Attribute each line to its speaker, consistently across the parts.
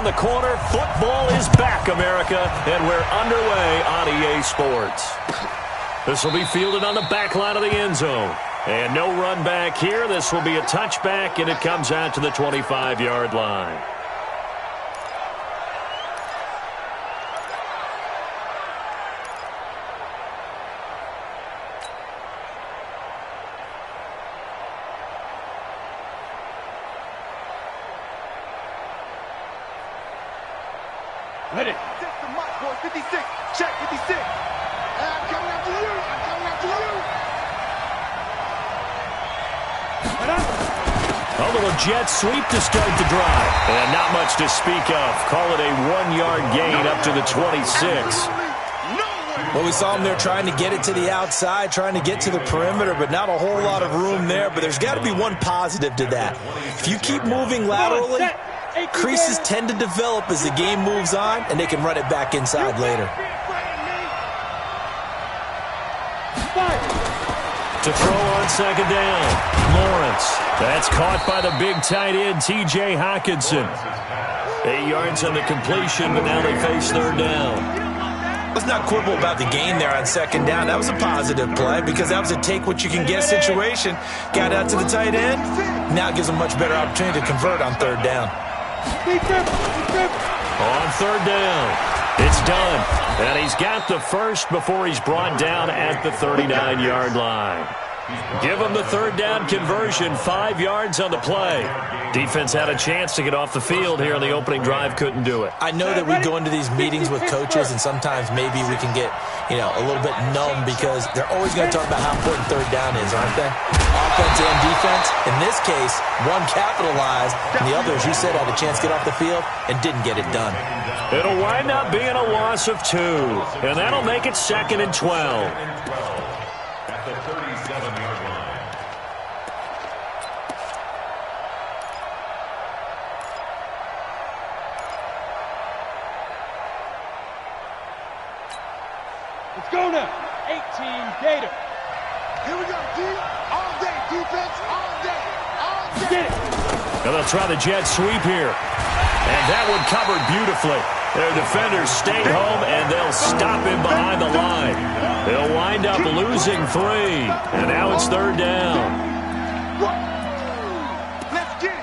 Speaker 1: the corner. Football is back, America, and we're underway on EA Sports. This will be fielded on the back line of the end zone. And no run back here. This will be a touchback, and it comes out to the 25-yard line.
Speaker 2: Ready. 56. Check 56. I'm coming after you. I'm coming after you.
Speaker 1: A little jet sweep to start the drive. And not much to speak of. Call it a 1-yard gain up to the 26.
Speaker 3: Well, we saw him there trying to get it to the outside, trying to get to the perimeter, but not a whole lot of room there. But there's got to be one positive to that. If you keep moving laterally, creases tend to develop as the game moves on, and they can run it back inside later.
Speaker 1: To throw on second down, Lawrence. That's caught by the big tight end, T.J. Hockenson. 8 yards on the completion, but now they face third down.
Speaker 3: Let's not quibble about the gain there on second down. That was a positive play because that was a take-what-you-can-get situation. Got out to the tight end. Now it gives them a much better opportunity to convert on third down.
Speaker 1: On third down, it's done. And he's got the first before he's brought down at the 39-yard line. Give him the third down conversion, 5 yards on the play. Defense had a chance to get off the field here on the opening drive, couldn't do it.
Speaker 3: I know that we go into these meetings with coaches, and sometimes maybe we can get, a little bit numb because they're always going to talk about how important third down is, aren't they? Offense and defense. In this case, one capitalized, and the other, as you said, had a chance to get off the field and didn't get it done.
Speaker 1: It'll wind up being a loss of 2, and that'll make it 2nd and 12.
Speaker 2: Let's go now. 18 Gator. Here we go, D. All day, defense. All day. All day. Get it.
Speaker 1: And they'll try the jet sweep here. And that one covered beautifully. Their defenders stayed home, and they'll stop him behind the line. They'll wind up losing 3. And now it's third down.
Speaker 2: Let's get it.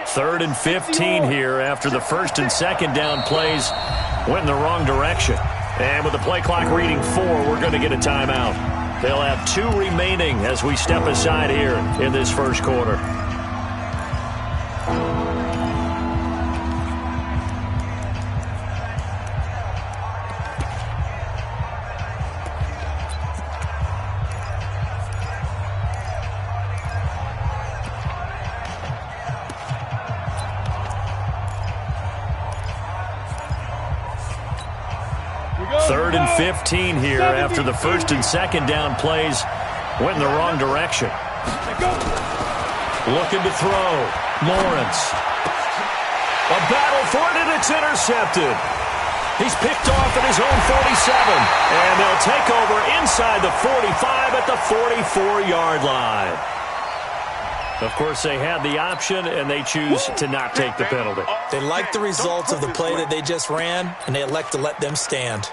Speaker 1: Third and 15 here after the first and second down plays went in the wrong direction. And with the play clock reading 4, we're going to get a timeout. They'll have 2 remaining as we step aside here in this first quarter. Third and 15 here after the first and second down plays went in the wrong direction. Looking to throw. Lawrence. A battle for it, and it's intercepted. He's picked off at his own 47. And they'll take over inside the 45 at the 44-yard line. Of course, they had the option, and they choose to not take the penalty.
Speaker 3: They like the results of the play that they just ran, and they elect to let them stand.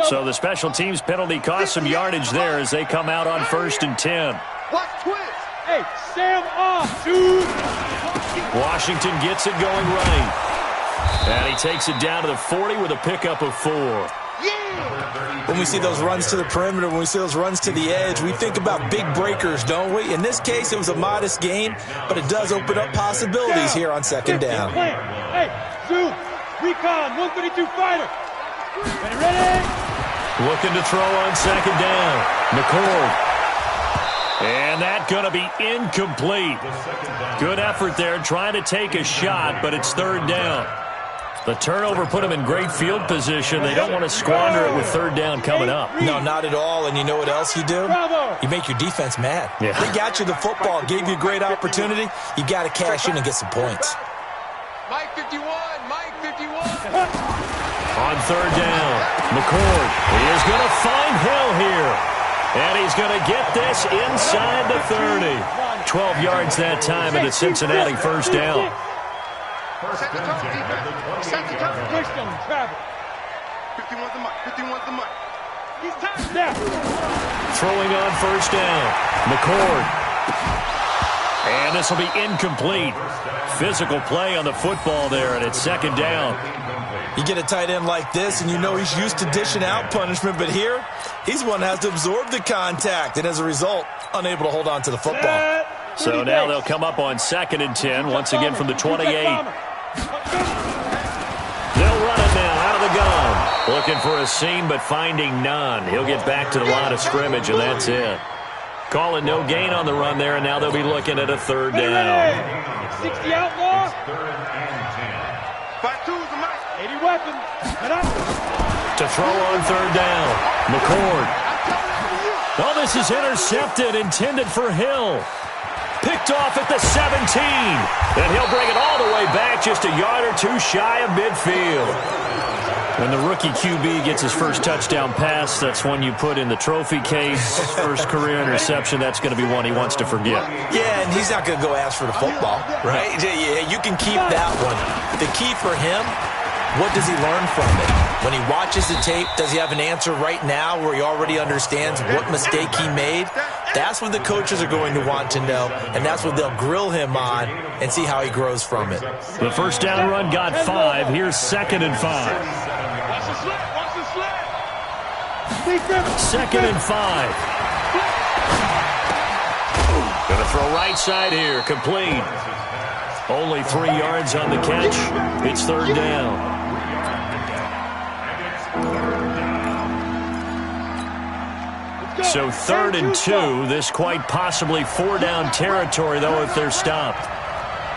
Speaker 1: So the special teams penalty cost some yardage there as they come out on 1st and 10.
Speaker 2: Watch twist. Hey, Sam off, dude.
Speaker 1: Washington gets it going right. And he takes it down to the 40 with a pickup of 4.
Speaker 3: When we see those runs to the perimeter, when we see those runs to the edge, we think about big breakers, don't we? In this case, it was a modest gain, but it does open up possibilities here on second down.
Speaker 2: Hey, Zoom, recon, 132 fighter. Ready?
Speaker 1: Looking to throw on second down. McCord. going to be incomplete. Good effort there trying to take a shot, but it's third down. The turnover put them in great field position. They don't want to squander it with third down coming up.
Speaker 3: No, not at all. And you know what else you do? You make your defense mad.
Speaker 1: Yeah.
Speaker 3: They got you the football, gave you a great opportunity. You got to cash in and get some points.
Speaker 2: Mike 51, Mike 51.
Speaker 1: On third down, McCord is going to find Hill here. And he's going to get this inside the 30. 12 yards that time, and it's Cincinnati first down.
Speaker 2: Set the tone, defense. Set the tone. Push them, travel. 51's the mic. 51's the mic. He's tired now.
Speaker 1: Throwing on first down, McCord. And this will be incomplete. Physical play on the football there, and it's second down.
Speaker 3: You get a tight end like this, and you know he's used to dishing out punishment, but here, he's one that has to absorb the contact, and as a result, unable to hold on to the football.
Speaker 1: So now they'll come up on 2nd and 10, once again from the 28. They'll run it now out of the gun. Looking for a seam, but finding none. He'll get back to the line of scrimmage, and that's it. Calling no gain on the run there, and now they'll be looking at a third down.
Speaker 2: 60 outlaw. 5-2's the mic. 80 weapons.
Speaker 1: To throw on third down, McCord. Oh, this is intercepted, intended for Hill. Picked off at the 17. And he'll bring it all the way back, just a yard or two shy of midfield. When the rookie QB gets his first touchdown pass, that's one you put in the trophy case. First career interception, that's going to be one he wants to forget.
Speaker 3: Yeah, and he's not going to go ask for the football, right? Yeah, you can keep that one. The key for him, what does he learn from it? When he watches the tape, does he have an answer right now where he already understands what mistake he made? That's what the coaches are going to want to know, and that's what they'll grill him on and see how he grows from it.
Speaker 1: The first down run got 5. Here's 2nd and 5.
Speaker 2: Watch the slip. Watch the slip.
Speaker 1: 2nd and 5. Going to throw right side here. Complete. Only 3 yards on the catch. It's third down. So 3rd and 2. This quite possibly 4-down territory, though, if they're stopped.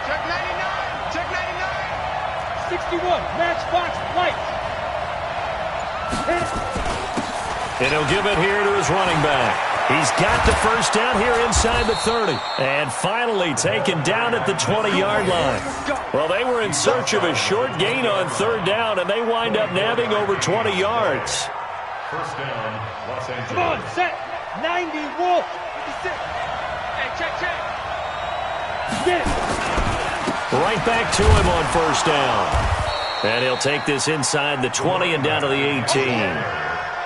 Speaker 2: Check 99. Check 99. 61. Matchbox lights.
Speaker 1: And he'll give it here to his running back. He's got the first down here inside the 30. And finally taken down at the 20-yard line. Well, they were in search of a short gain on third down, and they wind up nabbing over 20 yards.
Speaker 2: First down, Los Angeles. Come on, set. 90, Wolf. 56. Hey, check. Get it.
Speaker 1: Right back to him on first down. And he'll take this inside the 20 and down to the 18.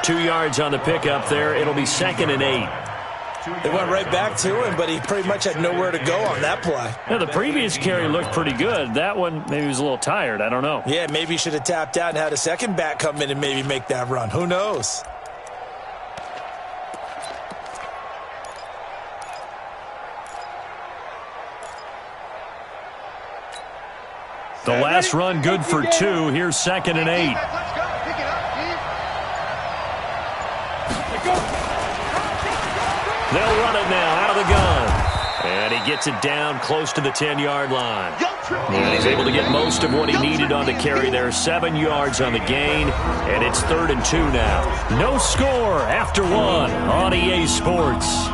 Speaker 1: 2 yards on the pickup there. It'll be 2nd and 8.
Speaker 3: They went right back to him, but he pretty much had nowhere to go on that play.
Speaker 1: Yeah, the previous carry looked pretty good. That one, maybe he was a little tired. I don't know.
Speaker 3: Yeah, maybe he should have tapped out and had a second back come in and maybe make that run. Who knows?
Speaker 1: The last run good for 2. Here's 2nd and 8.
Speaker 2: Let's go. Pick it up,
Speaker 1: They'll run it now out of the gun. And he gets it down close to the 10-yard line. And he's able to get most of what he needed on the carry there. 7 yards on the gain. And it's 3rd and 2 now. No score after 1 on EA Sports.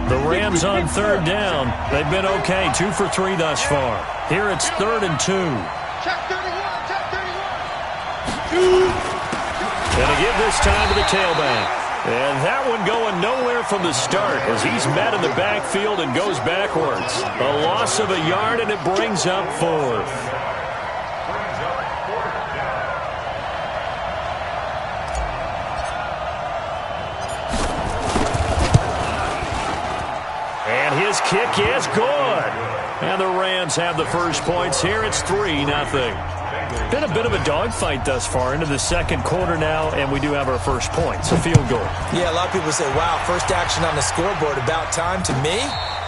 Speaker 1: The Rams on third down. They've been okay. 2 for 3 thus far. Here it's 3rd and 2.
Speaker 2: Check 31. Check 31.
Speaker 1: And to give this time to the tailback. And that one going nowhere from the start as he's met in the backfield and goes backwards. A loss of a yard, and it brings up 4th. And his kick is good. And the Rams have the first points here. It's 3-0. Been a bit of a dogfight thus far into the second quarter now, and we do have our first points, a field goal.
Speaker 3: Yeah, a lot of people say, wow, first action on the scoreboard, about time. To me,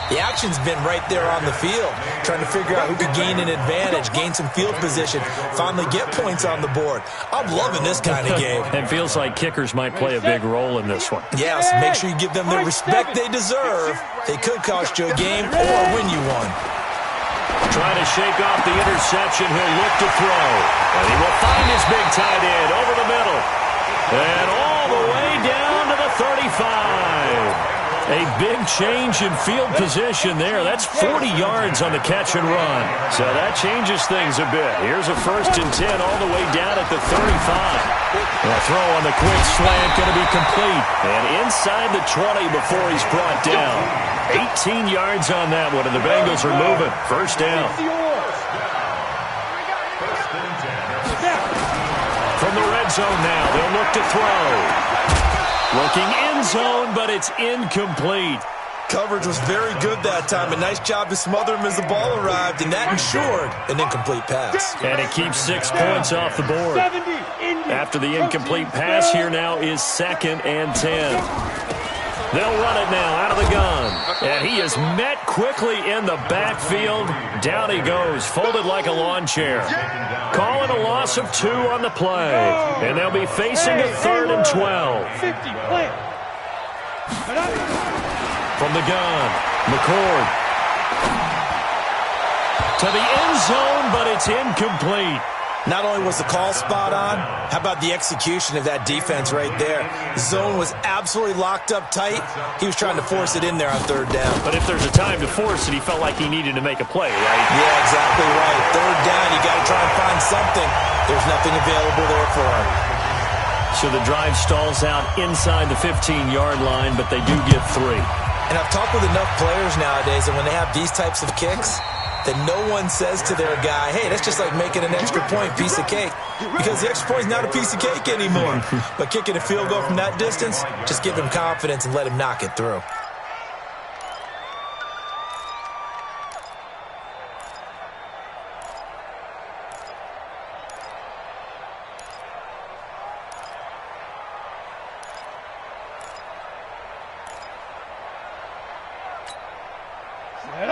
Speaker 3: The action's been right there on the field, trying to figure out who could gain an advantage, gain some field position, finally get points on the board. I'm loving this kind of game.
Speaker 1: It feels like kickers might play a big role in this one.
Speaker 3: Yes, make sure you give them the respect they deserve. They could cost you a game or win you one.
Speaker 1: Trying to shake off the interception, he'll look to throw. And he will find his big tight end over the middle. And all the way down to the 35. A big change in field position there. That's 40 yards on the catch and run. So that changes things a bit. Here's a 1st and 10 all the way down at the 35. The throw on the quick slant going to be complete. And inside the 20 before he's brought down. 18 yards on that one, and the Bengals are moving. 1st down. From the red zone now, they'll look to throw. Looking end zone, but it's incomplete.
Speaker 3: Coverage was very good that time. A nice job to smother him as the ball arrived, and that ensured an incomplete pass.
Speaker 1: And it keeps 6 points off the board. After the incomplete pass, here now is 2nd and 10. They'll run it now out of the gun. And he is met quickly in the backfield. Down he goes, folded like a lawn chair. Calling a loss of 2 on the play. And they'll be facing a 3rd and 12.
Speaker 2: 50, play.
Speaker 1: From the gun, McCord. To the end zone, but it's incomplete.
Speaker 3: Not only was the call spot on, how about the execution of that defense right there? The zone was absolutely locked up tight. He was trying to force it in there on 3rd down.
Speaker 1: But if there's a time to force it, he felt like he needed to make a play, right?
Speaker 3: Yeah, exactly right. 3rd down, you got to try and find something. There's nothing available there for him.
Speaker 1: So the drive stalls out inside the 15-yard line, but they do get 3.
Speaker 3: And I've talked with enough players nowadays, and when they have these types of kicks, that no one says to their guy, hey, that's just like making an extra point, piece of cake. Because the extra point is not a piece of cake anymore. But kicking a field goal from that distance, just give him confidence and let him knock it through.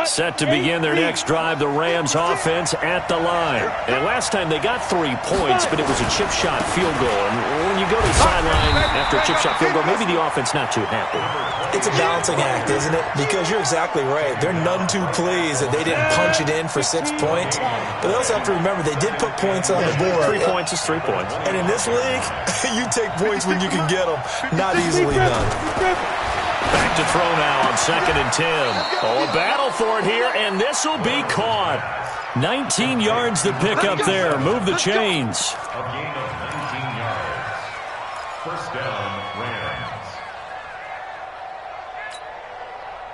Speaker 1: Set to begin their next drive, the Rams offense at the line. And last time they got 3 points, but it was a chip shot field goal. And when you go to the sideline after a chip shot field goal, maybe the offense not too happy.
Speaker 3: It's a balancing act, isn't it? Because you're exactly right. They're none too pleased that they didn't punch it in for 6 points. But they also have to remember they did put points on the board.
Speaker 1: 3 points is 3 points.
Speaker 3: And in this league, you take points when you can get them. Not easily done.
Speaker 1: Back to throw now on 2nd and 10. Oh, a battle for it here, and this will be caught. 19 yards to pick up there. Move the chains.
Speaker 4: A gain of 19 yards. 1st down, Rams.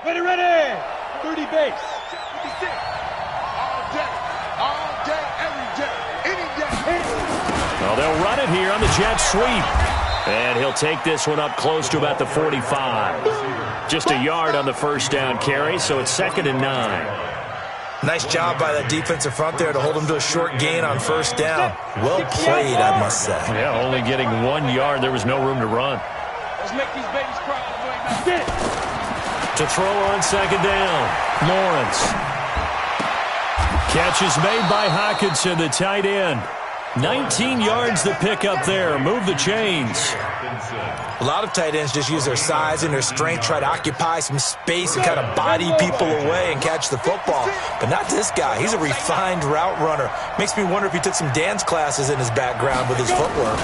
Speaker 2: Ready. 30 base.
Speaker 5: 56. All day, every day, any day.
Speaker 1: Well, they'll run it here on the jet sweep. And he'll take this one up close to about the 45. Just a yard on the 1st down carry, so it's 2nd and 9.
Speaker 3: Nice job by that defensive front there to hold him to a short gain on 1st down. Well played, I must say.
Speaker 1: Yeah, only getting 1 yard. There was no room to run.
Speaker 2: Let's make these babies cry all the way back. Get it.
Speaker 1: To throw on 2nd down, Lawrence. Catch is made by Hockenson, the tight end. 19 yards to pick up there. Move the chains.
Speaker 3: A lot of tight ends just use their size and their strength, try to occupy some space and kind of body people away and catch the football. But not this guy. He's a refined route runner. Makes me wonder if he took some dance classes in his background with his footwork.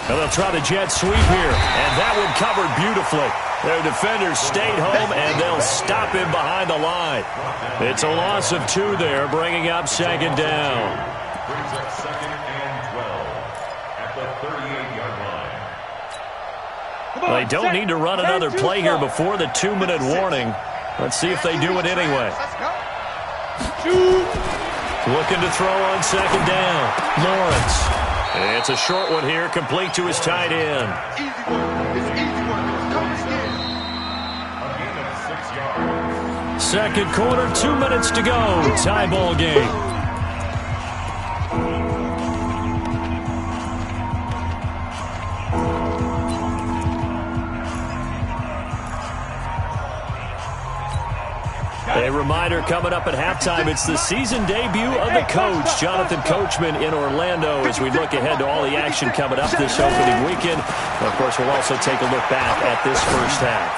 Speaker 1: Well, they'll try the jet sweep here, and that one covered beautifully. Their defenders stayed home, and they'll stop him behind the line. It's a loss of 2 there, bringing up 2nd down.
Speaker 4: Brings up 2nd and 12 at the 38-yard line.
Speaker 1: Well, they don't need to run another play here before the 2-minute warning. Let's see if they do it anyway. Looking to throw on 2nd down. Lawrence. It's a short one here, complete to his tight end.
Speaker 5: Easy one. It's easy one. Come again.
Speaker 4: A gain of 6 yards.
Speaker 1: 2nd quarter, 2 minutes to go. Tie ball game. They reminder coming up at halftime, it's the season debut of the coach, Jonathan Coachman in Orlando, as we look ahead to all the action coming up this opening weekend. And of course, we'll also take a look back at this first half.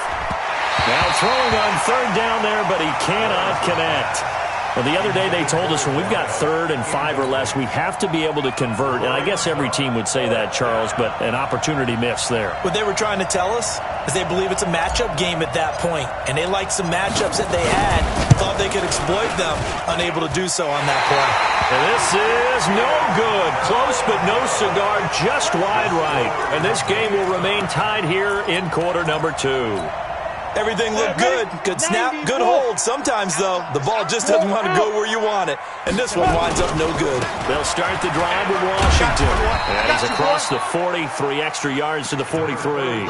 Speaker 1: Now throwing on third down there, but he cannot connect. Well, the other day they told us when we've got 3rd and 5 or less, we have to be able to convert. And I guess every team would say that, Charles, but an opportunity missed there.
Speaker 3: What they were trying to tell us is they believe it's a matchup game at that point. And they liked some matchups that they had, thought they could exploit them, unable to do so on that play.
Speaker 1: And this is no good. Close but no cigar, just wide right. And this game will remain tied here in quarter number 2.
Speaker 3: Everything looked good. Good snap, good hold. Sometimes, though, the ball just doesn't want to go where you want it. And this one winds up no good.
Speaker 1: They'll start the drive with Washington. And he's across the 40, 3 extra yards to the 43.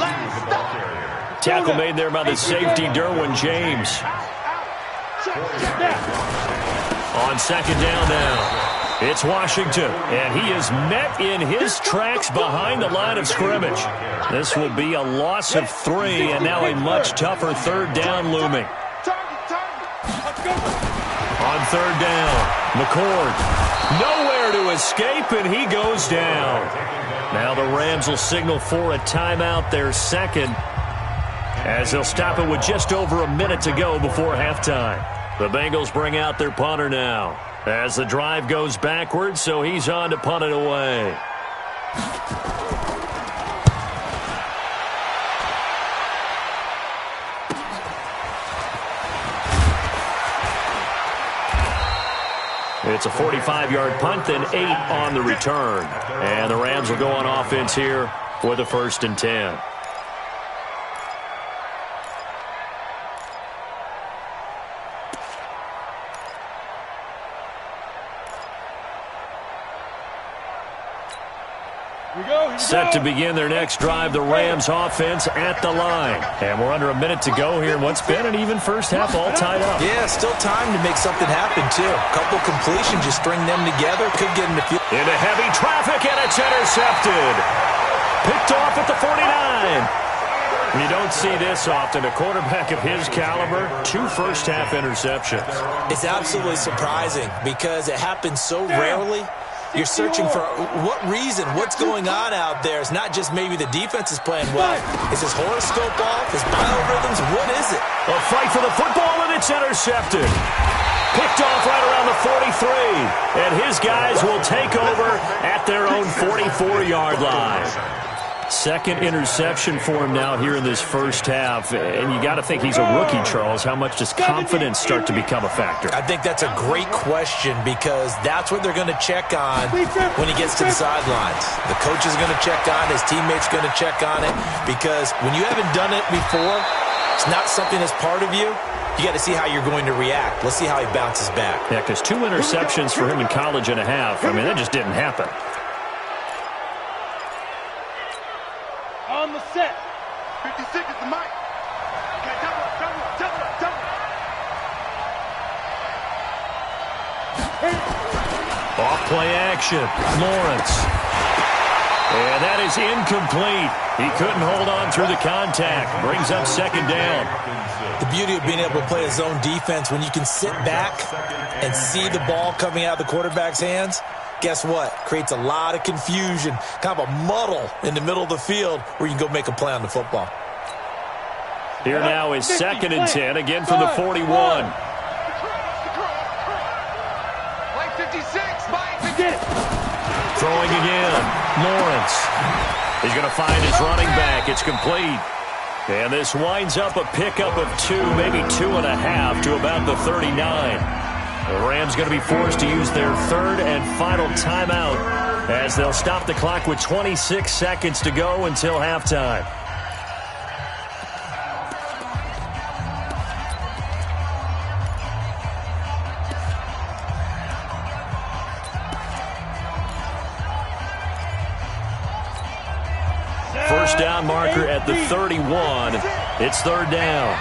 Speaker 1: Tackle made there by the safety, Derwin James. On second down now. It's Washington, and he is met in his tracks behind the line of scrimmage. This will be a loss of 3, and now a much tougher 3rd down looming. On 3rd down, McCord, nowhere to escape, and he goes down. Now the Rams will signal for a timeout, their second, as they'll stop it with just over a minute to go before halftime. The Bengals bring out their punter now, as the drive goes backwards, so he's on to punt it away. It's a 45-yard punt, then 8 on the return. And the Rams will go on offense here for the 1st and 10. Set to begin their next drive, the Rams offense at the line. And we're under a minute to go here in what's been an even first half, all tied up.
Speaker 3: Yeah, still time to make something happen, too. A couple completions, just string them together. Could get into field.
Speaker 1: Into heavy traffic, and it's intercepted. Picked off at the 49. You don't see this often. A quarterback of his caliber, 2 first-half interceptions.
Speaker 3: It's absolutely surprising because it happens so rarely. You're searching for what reason, what's going on out there. It's not just maybe the defense is playing well. Is his horoscope off? His biorhythms? What is it?
Speaker 1: A fight for the football, and it's intercepted. Picked off right around the 43. And his guys will take over at their own 44-yard line. Second interception for him now here in this first half. And you got to think he's a rookie, Charles. How much does confidence start to become a factor?
Speaker 3: I think that's a great question because that's what they're going to check on when he gets to the sidelines. The coach is going to check on, his teammates going to check on it, because when you haven't done it before, it's not something that's part of you. You got to see how you're going to react. Let's see how he bounces back.
Speaker 1: Yeah, because 2 interceptions for him in college and a half. I mean, that just didn't happen.
Speaker 2: On the set.
Speaker 5: 56 is the mic. Okay, double up.
Speaker 1: Off play action. Lawrence. And that is incomplete. He couldn't hold on through the contact. Brings up second down.
Speaker 3: The beauty of being able to play a zone defense, when you can sit back and see the ball coming out of the quarterback's hands, guess what? Creates a lot of confusion, kind of a muddle in the middle of the field where you can go make a play on the football.
Speaker 1: Here now is 2nd and 10, again from the 41.
Speaker 5: Like 56, Mike.
Speaker 2: Get it.
Speaker 1: Throwing again. Lawrence. He's going to find his running back. It's complete. And this winds up a pickup of 2, maybe 2.5 to about the 39. The Rams going to be forced to use their 3rd and final timeout as they'll stop the clock with 26 seconds to go until halftime. First down marker at the 31. It's 3rd down.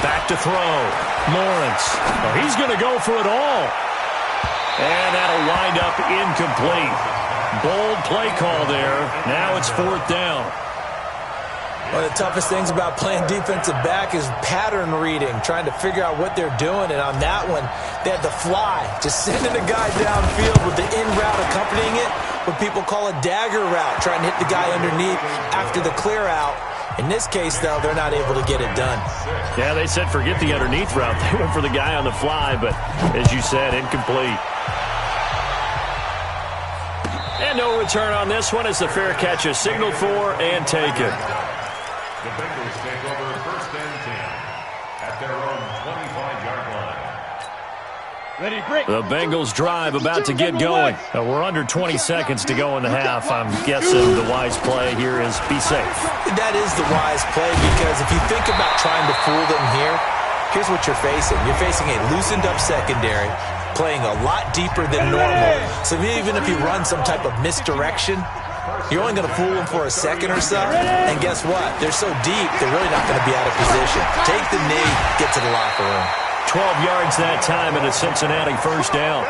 Speaker 1: Back to throw. Lawrence. Oh, he's going to go for it all. And that'll wind up incomplete. Bold play call there. Now it's 4th down.
Speaker 3: One of the toughest things about playing defensive back is pattern reading, trying to figure out what they're doing. And on that one, they had the fly, just sending a guy downfield with the in route accompanying it, what people call a dagger route, trying to hit the guy underneath after the clear out. In this case, though, they're not able to get it done.
Speaker 1: Yeah, they said forget the underneath route. They went for the guy on the fly, but as you said, incomplete. And no return on this one as the fair catch is signaled for and taken.
Speaker 4: The Bengals take over 1st and 10 at their own 25-yard line.
Speaker 2: Ready, break.
Speaker 1: The Bengals drive about to get going. We're under 20 seconds to go in the half. I'm guessing the wise play here is be safe.
Speaker 3: That is the wise play because if you think about trying to fool them here, here's what you're facing. You're facing a loosened up secondary, playing a lot deeper than normal. So even if you run some type of misdirection, you're only going to fool them for a second or so. And guess what? They're so deep, they're really not going to be out of position. Take the knee, get to the locker room.
Speaker 1: 12 yards that time and a Cincinnati first down.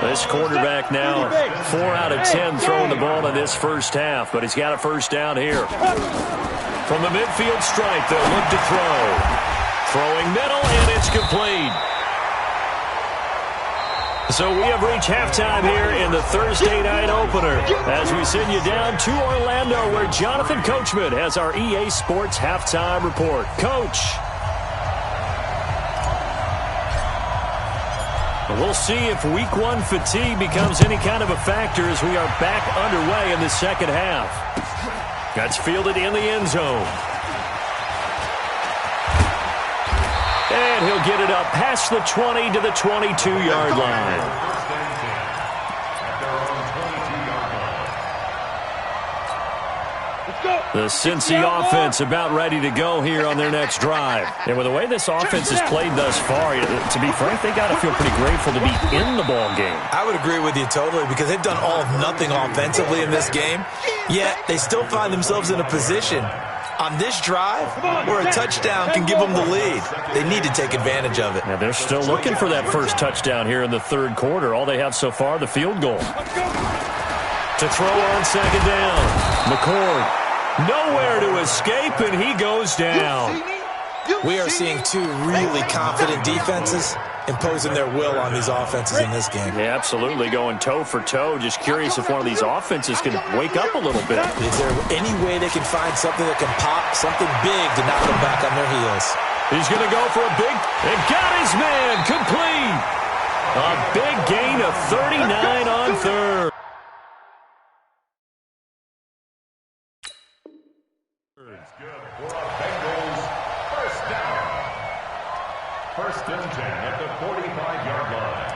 Speaker 1: This quarterback now 4 out of 10 throwing the ball in this first half, but he's got a first down here. From the midfield stripe, they'll look to throw. Throwing middle, and it's complete. So we have reached halftime here in the Thursday night opener as we send you down to Orlando where Jonathan Coachman has our EA Sports halftime report. Coach. We'll see if week 1 fatigue becomes any kind of a factor as we are back underway in the second half. That's fielded in the end zone. And he'll get it up past the 20 to the 22-yard line. The Cincy offense about ready to go here on their next drive. And with the way this offense has played thus far, to be frank, they got to feel pretty grateful to be in the ball game.
Speaker 3: I would agree with you totally because they've done all of nothing offensively in this game, yet they still find themselves in a position on this drive where a touchdown can give them the lead. They need to take advantage of it.
Speaker 1: Now they're still looking for that first touchdown here in the third quarter. All they have so far, the field goal. To throw on second down, McCord. Nowhere to escape, and he goes down.
Speaker 3: We are seeing two really confident defenses imposing their will on these offenses in this game.
Speaker 1: Yeah, absolutely, going toe for toe. Just curious if one of these offenses can wake up a little bit.
Speaker 3: Is there any way they can find something that can pop, something big to knock them back on their heels?
Speaker 1: He's going to go for a big, and got his man complete. A big gain of 39 on third.
Speaker 4: First and 10 at the 45-yard line.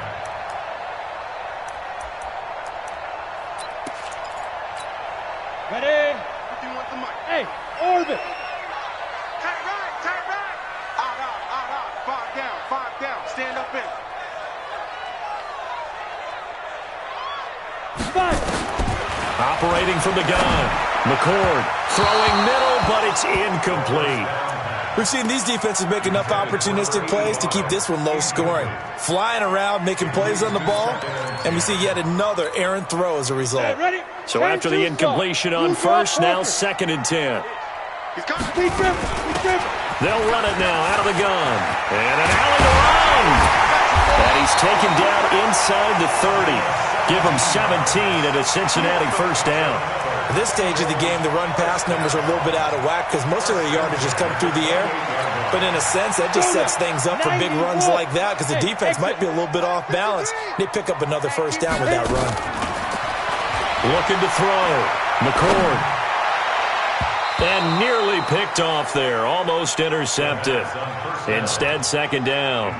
Speaker 2: Ready?
Speaker 5: You want the mic?
Speaker 2: Hey, orbit.
Speaker 5: Tight right. Out. 5 down. Stand up in.
Speaker 2: Five.
Speaker 1: Operating from the gun. McCord throwing middle, but it's incomplete.
Speaker 3: We've seen these defenses make enough opportunistic plays to keep this one low scoring. Flying around, making plays on the ball, and we see yet another errant throw as a result.
Speaker 2: Ready?
Speaker 1: So after the incompletion on first, now 2nd and 10.
Speaker 5: He's got it.
Speaker 2: Keep dribbling.
Speaker 1: They'll run it now out of the gun. And an alley to run. And he's taken down inside the 30. Give him 17 at a Cincinnati first down.
Speaker 3: At this stage of the game, the run-pass numbers are a little bit out of whack because most of their yardage has come through the air. But in a sense, that just sets things up for big runs like that because the defense might be a little bit off balance. They pick up another first down with that run.
Speaker 1: Looking to throw. McCord. And nearly picked off there. Almost intercepted. Instead, 2nd down.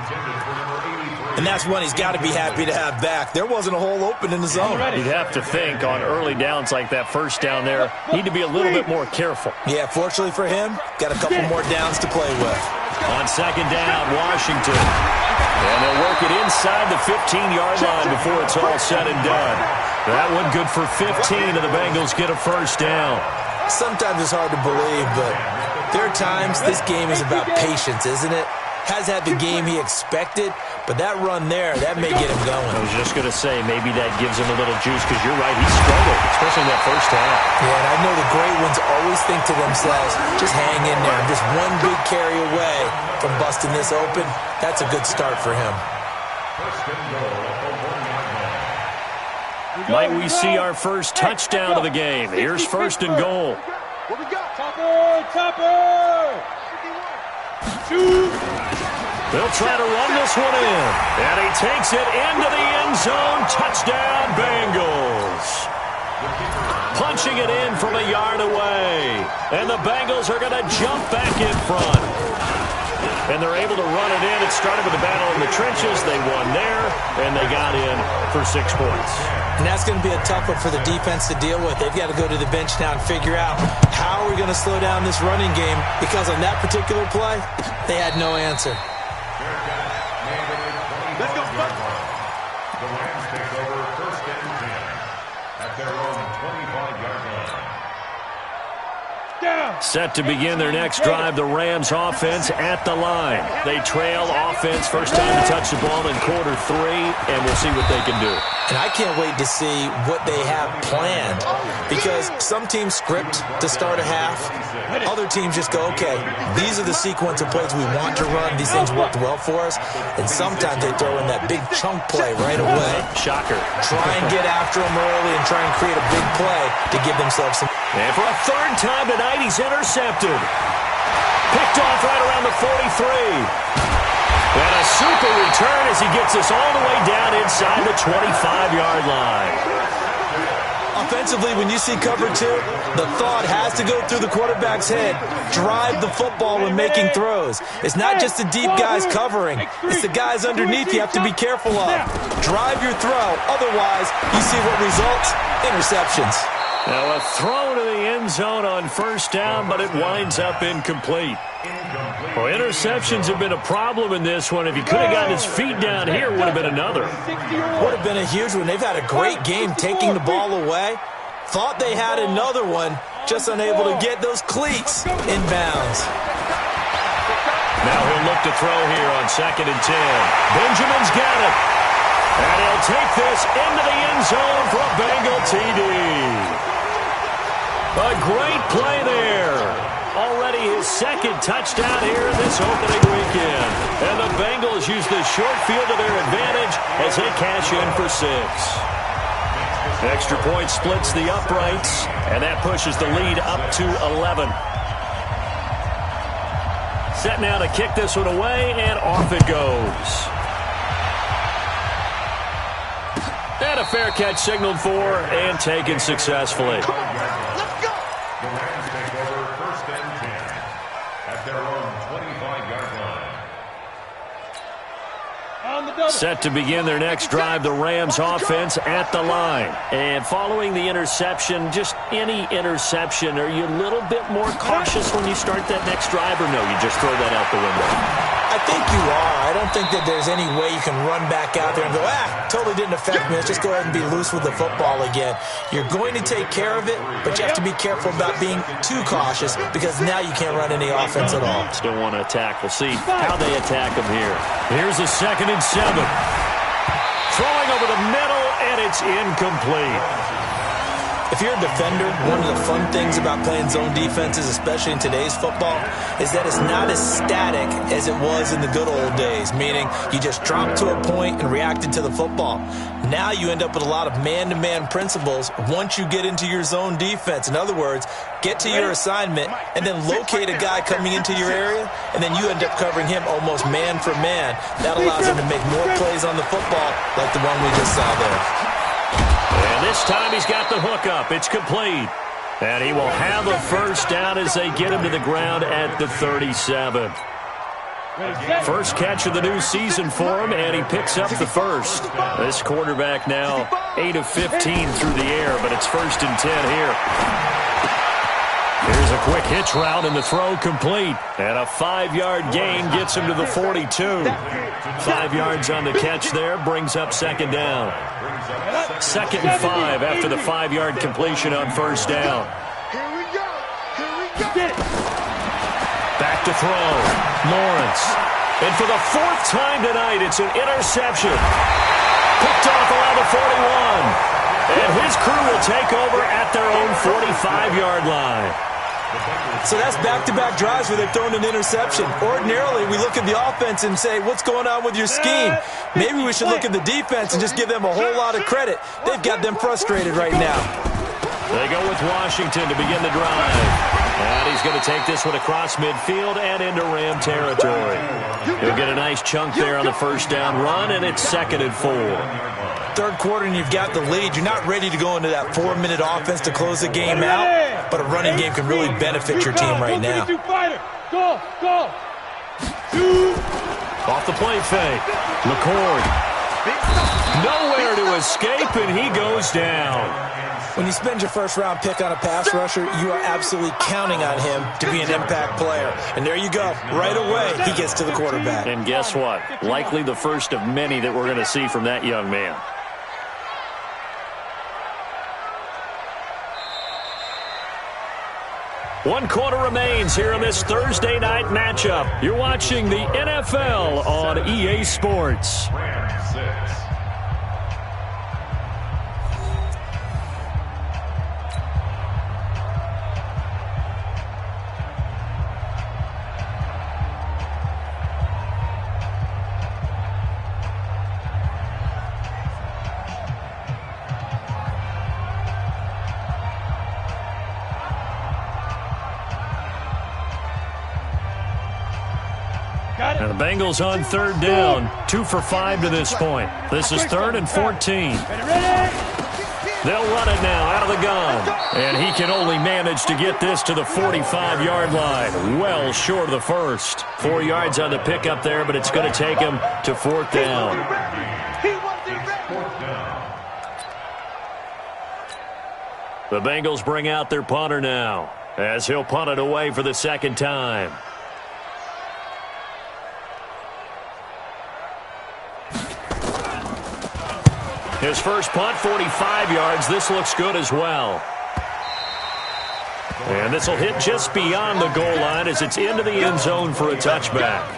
Speaker 3: And that's one he's got to be happy to have back. There wasn't a hole open in the zone.
Speaker 1: You'd have to think on early downs like that first down there, need to be a little bit more careful.
Speaker 3: Yeah, fortunately for him, got a couple more downs to play with.
Speaker 1: On 2nd down, Washington. And they'll work it inside the 15-yard line before it's all said and done. That one good for 15, and the Bengals get a first down.
Speaker 3: Sometimes it's hard to believe, but there are times this game is about patience, isn't it? has had the game he expected, but that run there, that may get him going.
Speaker 1: I was just going to say, maybe that gives him a little juice, because you're right, he struggled, especially in that first half.
Speaker 3: Yeah, and I know the great ones always think to themselves, just hang in there. I'm just one big carry away from busting this open. That's a good start for him.
Speaker 1: Might we see our first touchdown of the game? Here's first and goal.
Speaker 2: What we got? Topper! Shoot!
Speaker 1: They'll try to run this one in. And he takes it into the end zone. Touchdown, Bengals. Punching it in from a yard away. And the Bengals are going to jump back in front. And they're able to run it in. It started with a battle in the trenches. They won there, and they got in for 6 points.
Speaker 3: And that's going to be a tough one for the defense to deal with. They've got to go to the bench now and figure out how are we going to slow down this running game, because on that particular play, they had no answer.
Speaker 2: Let's go, Buck.
Speaker 4: The Rams take over first and 10 at their own 25-yard line.
Speaker 2: Down.
Speaker 1: Set to begin their next drive, the Rams offense at the line. They trail offense, first time to touch the ball in quarter 3, and we'll see what they can do.
Speaker 3: And I can't wait to see what they have planned, because some teams script to start a half. Other teams just go, okay, these are the sequence of plays we want to run. These things worked well for us. And sometimes they throw in that big chunk play right away.
Speaker 1: Shocker.
Speaker 3: Try and get after them early and try and create a big play to give themselves some.
Speaker 1: And for a third time tonight, he's intercepted. Picked off right around the 43. And a super return as he gets us all the way down inside the 25-yard line.
Speaker 3: Offensively, when you see cover 2, the thought has to go through the quarterback's head. Drive the football when making throws. It's not just the deep guys covering. It's the guys underneath you have to be careful of. Drive your throw. Otherwise, you see what results? Interceptions.
Speaker 1: Now a throw to the end zone on first down, but it winds up incomplete. Well, interceptions have been a problem in this one. If he could have gotten his feet down here, would have been another.
Speaker 3: Would have been a huge one. They've had a great game taking the ball away. Thought they had another one, just unable to get those cleats in bounds.
Speaker 1: Now he'll look to throw here on 2nd and 10. Benjamin's got it. And he'll take this into the end zone for a Bengal TD. A great play there. Already his second touchdown here this opening weekend. And the Bengals use the short field to their advantage as they cash in for 6. Extra point splits the uprights, and that pushes the lead up to 11. Set now to kick this one away, and off it goes. And a fair catch signaled for and taken successfully.
Speaker 2: Let's go.
Speaker 4: The Rams take over first and 10 at their own 25-yard line.
Speaker 2: On the double.
Speaker 1: Set to begin their next drive, the Rams offense at the line. And following the interception, just any interception, are you a little bit more cautious when you start that next drive, or no, you just throw that out the window?
Speaker 3: I think you are. I don't think that there's any way you can run back out there and go, totally didn't affect me. Let's just go ahead and be loose with the football again. You're going to take care of it, but you have to be careful about being too cautious, because now you can't run any offense at all.
Speaker 1: Still want to attack. We'll see how they attack them here. Here's a 2nd and 7. Throwing over the middle, and it's incomplete.
Speaker 3: If you're a defender, one of the fun things about playing zone defenses, especially in today's football, is that it's not as static as it was in the good old days, meaning you just dropped to a point and reacted to the football. Now you end up with a lot of man-to-man principles once you get into your zone defense. In other words, get to your assignment and then locate a guy coming into your area, and then you end up covering him almost man for man. That allows him to make more plays on the football like the one we just saw there.
Speaker 1: And this time he's got the hook up. It's complete. And he will have a first down as they get him to the ground at the 37. First catch of the new season for him, and he picks up the first. This quarterback now 8 of 15 through the air, but it's 1st and 10 here. Here's a quick hitch route, and the throw complete. And a 5-yard gain gets him to the 42. 5 yards on the catch there, brings up 2nd down. 2nd and 5 after the 5-yard completion on first down.
Speaker 2: Here we go. Here we go.
Speaker 1: Back to throw. Lawrence. And for the fourth time tonight, it's an interception. Picked off around the 41. And his crew will take over at their own 45-yard line.
Speaker 3: So that's back-to-back drives where they've thrown an interception. Ordinarily, we look at the offense and say, what's going on with your scheme? Maybe we should look at the defense and just give them a whole lot of credit. They've got them frustrated right now.
Speaker 1: They go with Washington to begin the drive. And he's going to take this one across midfield and into Ram territory. He'll get a nice chunk there on the first down run, and it's 2nd and 4.
Speaker 3: Third quarter and you've got the lead. You're not ready to go into that 4-minute offense to close the game out, but a running game can really benefit your team right now.
Speaker 2: Go.
Speaker 1: Off the play fake. McCord. Nowhere to escape, and he goes down.
Speaker 3: When you spend your first-round pick on a pass rusher, you are absolutely counting on him to be an impact player. And there you go. Right away, he gets to the quarterback.
Speaker 1: And guess what? Likely the first of many that we're going to see from that young man. One quarter remains here in this Thursday night matchup. You're watching the NFL on EA Sports.
Speaker 4: Rams 6.
Speaker 1: And the Bengals on 3rd down, 2 for 5 to this point. This is 3rd and 14. They'll run it now out of the gun. And he can only manage to get this to the 45-yard line. Well short of the first. 4 yards on the pickup there, but it's going to take him to 4th down. The Bengals bring out their punter now, as he'll punt it away for the 2nd time. His first punt, 45 yards. This looks good as well. And this will hit just beyond the goal line as it's into the end zone for a touchback.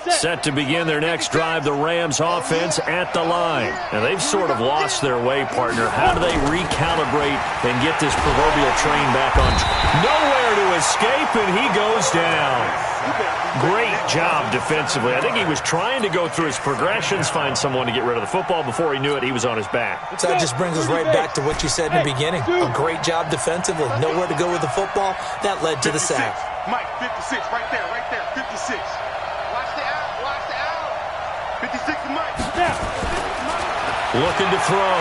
Speaker 1: Set to begin their next drive, the Rams offense at the line. And they've sort of lost their way, partner. How do they recalibrate and get this proverbial train back on track? Nowhere to escape, and he goes down. Great job defensively. I think he was trying to go through his progressions, find someone to get rid of the football. Before he knew it, he was on his back.
Speaker 3: So that just brings us right back to what you said in the beginning. A great job defensively. Nowhere to go with the football. That led to the sack.
Speaker 5: Mike, 56, right there, 56. Watch the out. 56 to Mike.
Speaker 1: Looking to throw.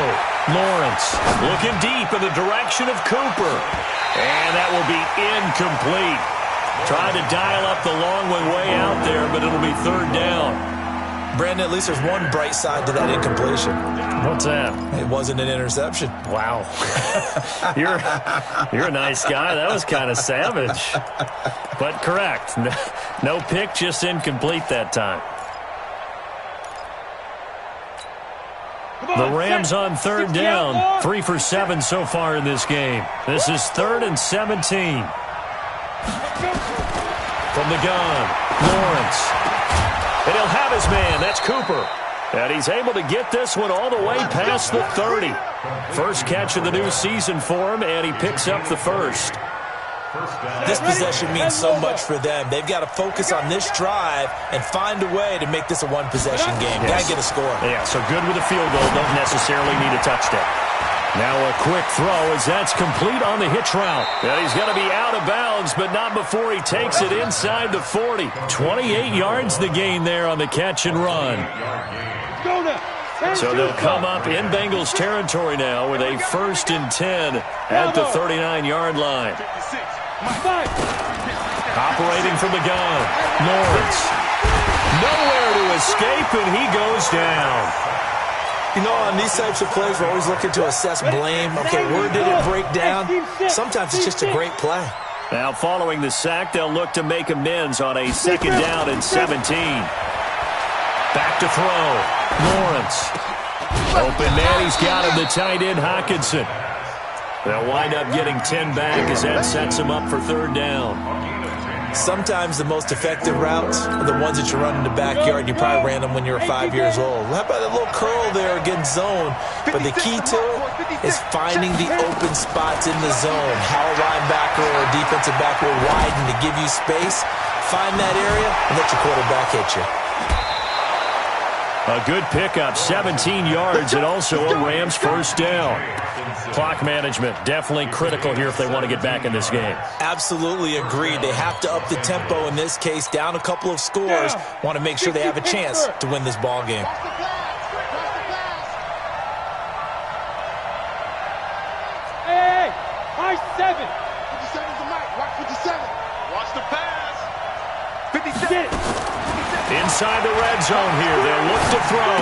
Speaker 1: Lawrence looking deep in the direction of Cooper. And that will be incomplete. Tried to dial up the long one way out there, but it'll be 3rd down.
Speaker 3: Brandon, at least there's one bright side to that incompletion.
Speaker 1: What's that?
Speaker 3: It wasn't an interception.
Speaker 1: Wow. You're a nice guy. That was kind of savage. But correct. No pick, just incomplete that time. The Rams on 3rd down. 3 for 7 so far in this game. This is 3rd and 17. From the gun, Lawrence. And he'll have his man. That's Cooper. And he's able to get this one all the way past the 30. First catch of the new season for him, and he picks up the first.
Speaker 3: This possession means so much for them. They've got to focus on this drive and find a way to make this a one-possession game.
Speaker 1: Yes.
Speaker 3: Got to get a score.
Speaker 1: Yeah, so good with a field goal. Don't necessarily need a touchdown. Now a quick throw as that's complete on the hitch route. And he's going to be out of bounds, but not before he takes it inside the 40. 28 yards the gain there on the catch and run. So they'll come up in Bengals territory now with a 1st and 10 at the 39-yard line. Operating from the gun, Lawrence. Nowhere to escape, and he goes down.
Speaker 3: You know, on these types of plays, we're always looking to assess blame. Okay, where did it break down? Sometimes it's just a great play.
Speaker 1: Now, following the sack, they'll look to make amends on a 2nd down and 17. Back to throw. Lawrence. Open man, he's got him, the tight end, Hockenson. They'll wind up getting 10 back as that sets him up for 3rd down.
Speaker 3: Sometimes the most effective routes are the ones that you run in the backyard. You probably ran them when you were 5 years old. How about that little curl there against zone? But the key to it is finding the open spots in the zone. How a linebacker or a defensive back will widen to give you space. Find that area and let your quarterback hit you.
Speaker 1: A good pickup, 17 yards, and also a Rams 1st down. Clock management, definitely critical here if they want to get back in this game.
Speaker 3: Absolutely agreed. They have to up the tempo in this case, down a couple of scores. Want to make sure they have a chance to win this ball game.
Speaker 2: Hey, high 7. 57's the mic. Watch 57.
Speaker 5: Watch the pass.
Speaker 2: 57.
Speaker 1: Inside the red zone here, they'll look to throw.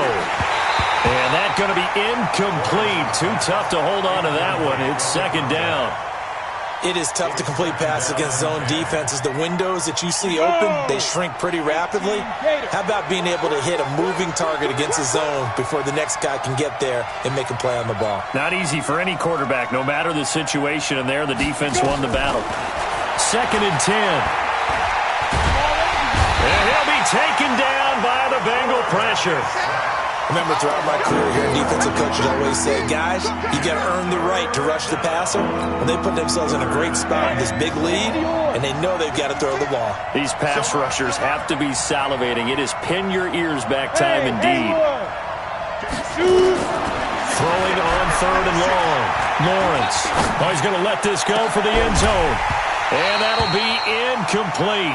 Speaker 1: And that's going to be incomplete. Too tough to hold on to that one. It's 2nd down.
Speaker 3: It is tough to complete passes against zone defenses. The windows that you see open, they shrink pretty rapidly. How about being able to hit a moving target against a zone before the next guy can get there and make a play on the ball?
Speaker 1: Not easy for any quarterback, no matter the situation. And there, the defense won the battle. 2nd and 10. And he'll be taken down by the Bengal pressure.
Speaker 3: Remember, throughout my career here, defensive coaches always say, guys, you got to earn the right to rush the passer. And they put themselves in a great spot with this big lead, and they know they've got to throw the ball.
Speaker 1: These pass rushers have to be salivating. It is pin your ears back time indeed. Throwing on 3rd and long. Lawrence. Oh, he's going to let this go for the end zone. And that'll be incomplete.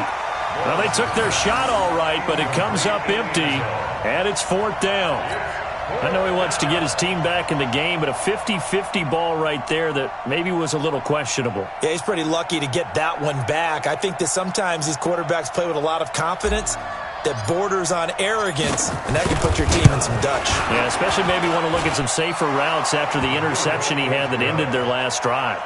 Speaker 1: Well, they took their shot all right, but it comes up empty, and it's 4th down. I know he wants to get his team back in the game, but a 50-50 ball right there that maybe was a little questionable.
Speaker 3: Yeah, he's pretty lucky to get that one back. I think that sometimes these quarterbacks play with a lot of confidence that borders on arrogance, and that can put your team in some Dutch.
Speaker 1: Yeah, especially maybe want to look at some safer routes after the interception he had that ended their last drive.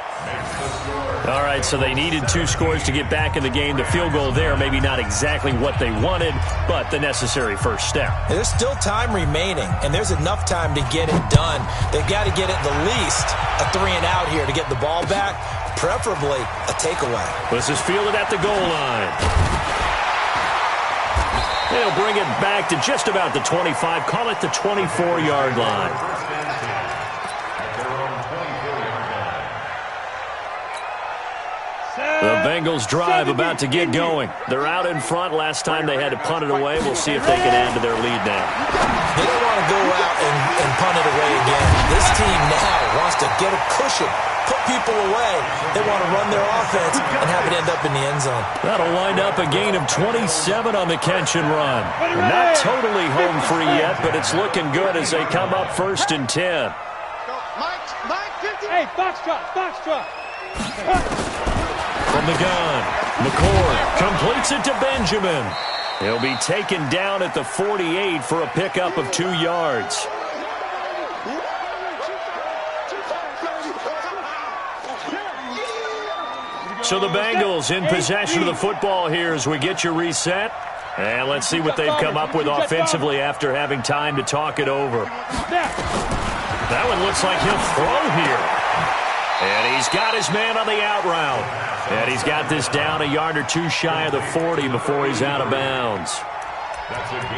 Speaker 1: All right, so they needed 2 scores to get back in the game. The field goal there, maybe not exactly what they wanted, but the necessary first step.
Speaker 3: There's still time remaining, and there's enough time to get it done. They've got to get at the least a 3-and-out here to get the ball back, preferably a takeaway.
Speaker 1: This is fielded at the goal line. They'll bring it back to just about the 25, call it the 24-yard line. The Bengals drive about to get going. They're out in front. Last time they had to punt it away. We'll see if they can add to their lead now.
Speaker 3: They don't want to go out and punt it away again. This team now wants to get a cushion, put people away. They want to run their offense and have it end up in the end zone.
Speaker 1: That'll wind up a gain of 27 on the catch and run. Not totally home free yet, but it's looking good as they come up 1st and 10.
Speaker 2: Hey, Foxtrot.
Speaker 1: From the gun, McCord completes it to Benjamin. He'll be taken down at the 48 for a pickup of 2 yards. So the Bengals in possession of the football here as we get you reset. And let's see what they've come up with offensively after having time to talk it over. That one looks like he'll throw here. And he's got his man on the out route. And he's got this down a yard or 2 shy of the 40 before he's out of bounds.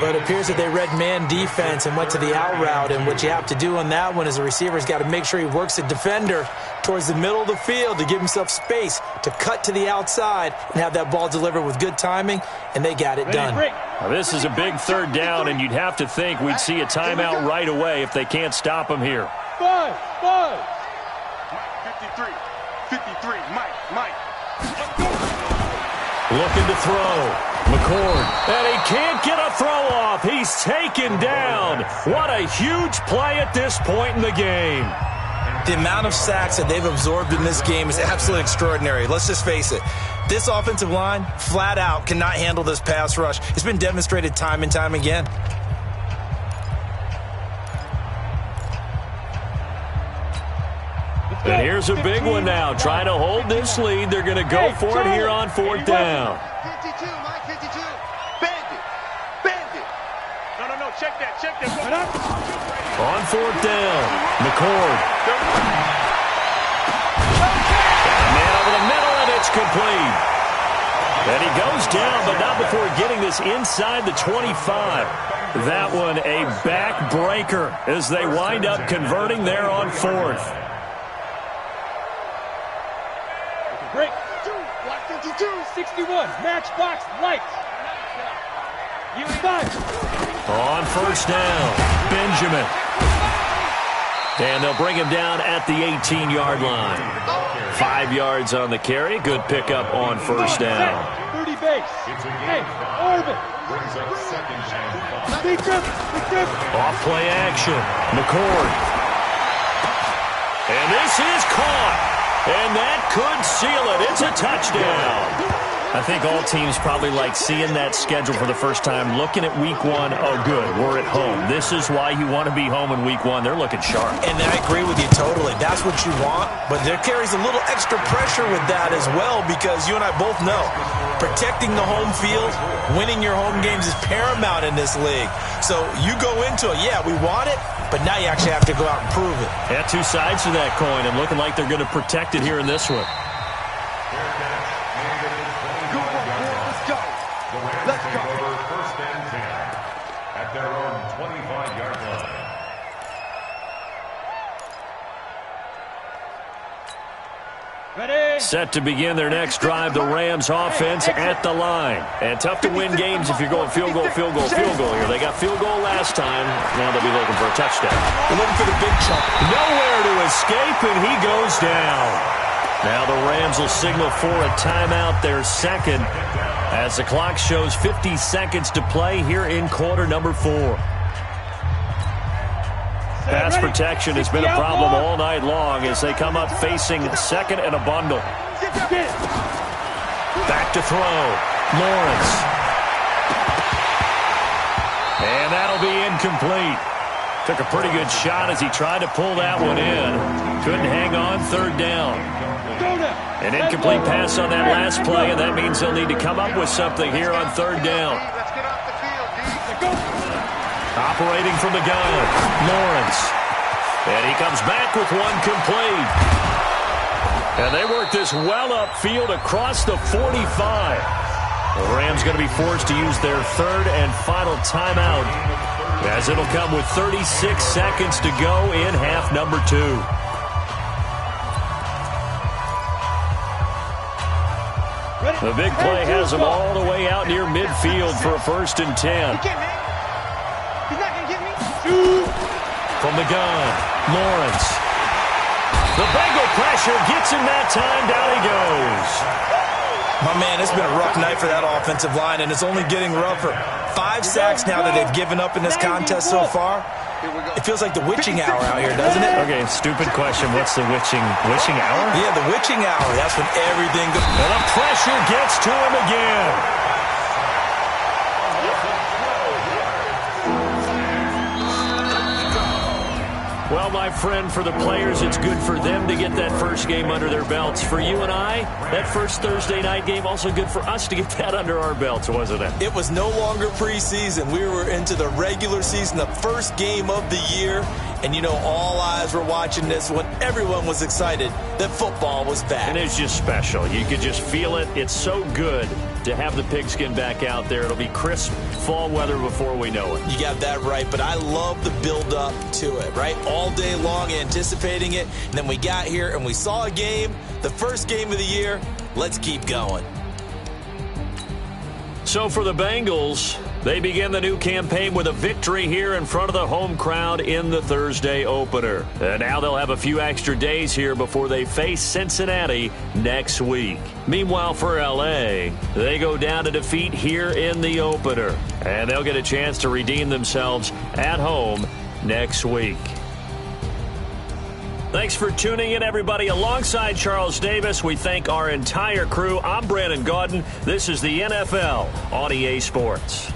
Speaker 3: But it appears that they read man defense and went to the out route, and what you have to do on that one is the receiver's got to make sure he works the defender towards the middle of the field to give himself space to cut to the outside and have that ball delivered with good timing, and they got it done.
Speaker 1: Now, this is a big third down, and you'd have to think we'd see a timeout right away if they can't stop him here.
Speaker 2: Five.
Speaker 5: 53, Mike.
Speaker 1: Looking to throw. McCord. And he can't get a throw off. He's taken down. What a huge play at this point in the game.
Speaker 3: The amount of sacks that they've absorbed in this game is absolutely extraordinary. Let's just face it. This offensive line, flat out, cannot handle this pass rush. It's been demonstrated time and time again.
Speaker 1: And here's a big one now. Trying to hold this lead. They're going to go for it here on fourth down.
Speaker 5: 52, Mike, 52. Bandit. No, check that.
Speaker 1: On fourth down, McCord. Man over the middle, and it's complete. And he goes down, but not before getting this inside the 25. That one a backbreaker as they wind up converting there on fourth.
Speaker 2: Break. 52, 61. Matchbox lights. You five.
Speaker 1: On first down, Benjamin. And they'll bring him down at the 18-yard line. 5 yards on the carry. Good pickup on first down.
Speaker 2: 30 base. Hey, Orban. Big trip.
Speaker 1: Off play action. McCord. And this is caught. And that could seal it. It's a touchdown. I think all teams probably like seeing that schedule for the first time, looking at week one. Oh, good, we're at home. This is why you want to be home in week one. They're looking sharp.
Speaker 3: And I agree with you totally. That's what you want. But there carries a little extra pressure with that as well, because you and I both know protecting the home field, winning your home games is paramount in this league. So you go into it, yeah, we want it, but now you actually have to go out and prove it.
Speaker 1: Yeah, two sides to that coin, and looking like they're going to protect it here in this one.
Speaker 5: Let's go.
Speaker 4: Over first and 10 at their own 25-yard line.
Speaker 2: Ready.
Speaker 1: Set to begin their next drive, the Rams offense at the line. And tough to win games if you're going field goal here. They got field goal last time. Now they'll be looking for a touchdown.
Speaker 3: They're looking for the big chunk.
Speaker 1: Nowhere to escape, and he goes down. Now the Rams will signal for a timeout, their second, as the clock shows 50 seconds to play here in quarter number 4. Pass protection has been a problem all night long as they come up facing second and a bundle. Back to throw. Lawrence. And that'll be incomplete. Took a pretty good shot as he tried to pull that one in. Couldn't hang on third down. An incomplete pass on that last play, and that means they'll need to come up with something here on third down.
Speaker 5: Let's get off the field, D.
Speaker 1: Operating from the gun, Lawrence. And he comes back with one complete. And they work this well upfield across the 45. The Rams going to be forced to use their third and final timeout, as it'll come with 36 seconds to go in half number 2. The big play has them all the way out near midfield for a first and 10.
Speaker 5: He's not going to get me.
Speaker 1: From the gun, Lawrence. The Bengal pressure gets him that time. Down he goes.
Speaker 3: My man, it's been a rough night for that offensive line, and it's only getting rougher. 5 sacks now that they've given up in this contest so far. It feels like the witching hour out here, doesn't it?
Speaker 1: Okay, stupid question. What's the witching hour?
Speaker 3: Yeah, the witching hour. That's when everything goes.
Speaker 1: And the pressure gets to him again. Well, my friend, for the players, it's good for them to get that first game under their belts. For you and I, that first Thursday night game, also good for us to get that under our belts, wasn't it?
Speaker 3: It was no longer preseason. We were into the regular season, the first game of the year. And, you know, all eyes were watching this when everyone was excited that football was back.
Speaker 1: And it's just special. You could just feel it. It's so good to have the pigskin back out there. It'll be crisp fall weather before we know it.
Speaker 3: You got that right, but I love the build-up to it, right? All day long anticipating it, and then we got here and we saw a game, the first game of the year. Let's keep going.
Speaker 1: So for the Bengals, they begin the new campaign with a victory here in front of the home crowd in the Thursday opener. And now they'll have a few extra days here before they face Cincinnati next week. Meanwhile, for LA, they go down to defeat here in the opener. And they'll get a chance to redeem themselves at home next week. Thanks for tuning in, everybody. Alongside Charles Davis, we thank our entire crew. I'm Brandon Gaudin. This is the NFL on EA Sports.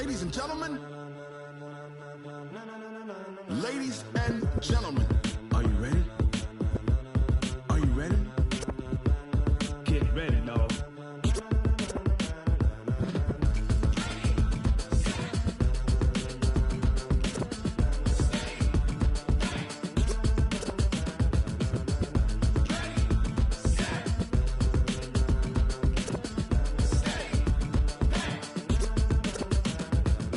Speaker 6: ladies and gentlemen. Ladies and gentlemen, are you ready? Are you ready?
Speaker 2: Get ready, dog.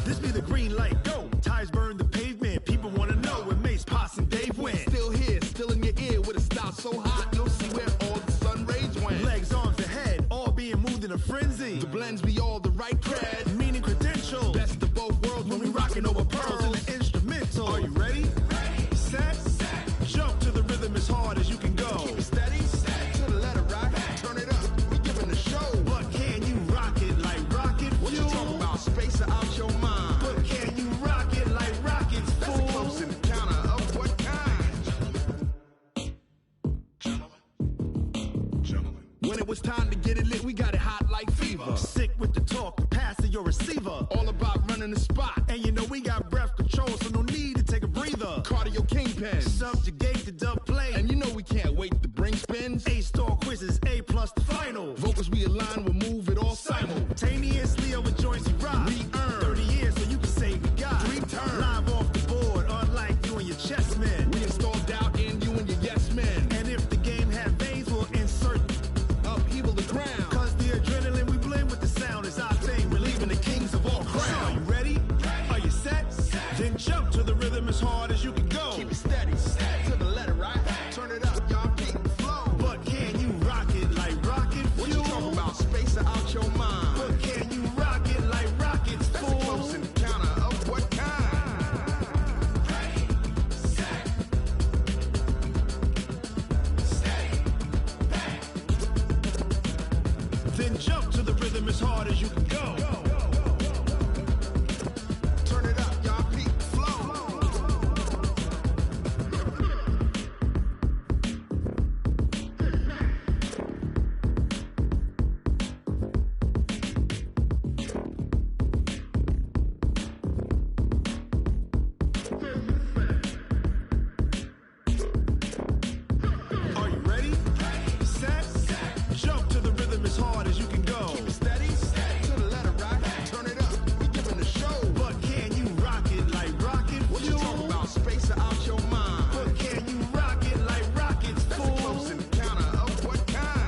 Speaker 6: This be the green light, go. Tires burn the pavement. People want to know where Mace, Poss, and Dave went. Still here, still in your ear with a style so hot, you'll see where all the sun rays went. Legs, arms, and head, all being moved in a frenzy. The blends be all the right cred, meaning credentials. Best of both worlds when we rockin' over pearls in the instrumental. Are you ready? Set, jump to the rhythm as hard as you can go. Keep it steady, to the letter rock, turn it up, we giving the show. But can you rock it like rocket fuel? What you talking about, space out your mind? But can you rock it like rockets, fool? That's a close encounter of what kind? Gentlemen. When it was time to get it lit, we got it hot like fever. Sick with the talk, the pass of your receiver. All about running the spot. And you know we got breath control, so no need to take a breather. Cardio kingpin, subjugate the dub play. And you know we can't wait to bring spins. A-star quizzes, A+ the final. Vocals we align, we'll move it all simultaneously over joints you rock. We earn 30 years, so you can say we got 3 turns. Live off the board, unlike you and your chess men. We install doubt in you and your yes men. And if the game had veins, we'll insert upheaval the ground. Cause the adrenaline we blend with the sound is our thing. We're leaving the kings of all crowns. So are you ready? Are you set? Then jump to the rhythm as hard as you can go. Keep it steady, to the letter right. Turn it up, y'all keep the flow. But can you rock it like rocket fuel? What you talking about, space out your mind? But can you rock it like rockets, fool? That's a close encounter of what kind? Then jump to the rhythm as hard as you can go. Turn it up, y'all keep the flow. Are you ready? Set, jump to the rhythm as hard as you can go. Keep it steady, to the letter rock. Turn it up, we giving the show. But can you rock it like rocket fuel? What you talking about, space out your mind? But can you rock it like rockets, fool? That's a close encounter of what kind?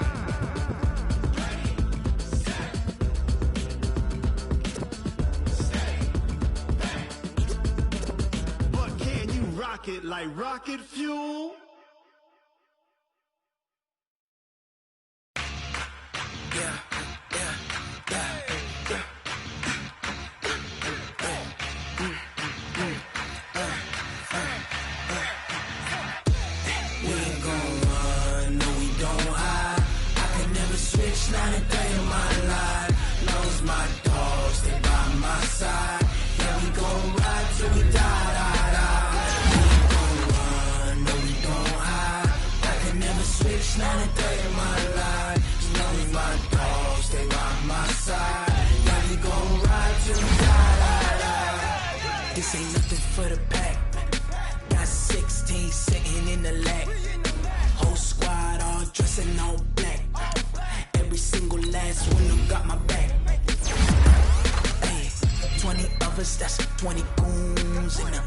Speaker 6: But can you rock it like rocket fuel?
Speaker 7: We ain't gon' run, no we don't hide. I can never switch, not a day in my life. Knows my dogs, stay by my side. Yeah, we gon' ride till we die, die, die. We ain't gon' run, no we don't hide. I can never switch, not a day in my life. Knows my dogs, stay by my side. Yeah, we gon' ride till we die, die, die. This ain't nothing for the pack. Got 16 sitting in the lap. Whole squad all dressing all black. Every single last one of them got my back. Hey, 20 of us, that's 20 goons. And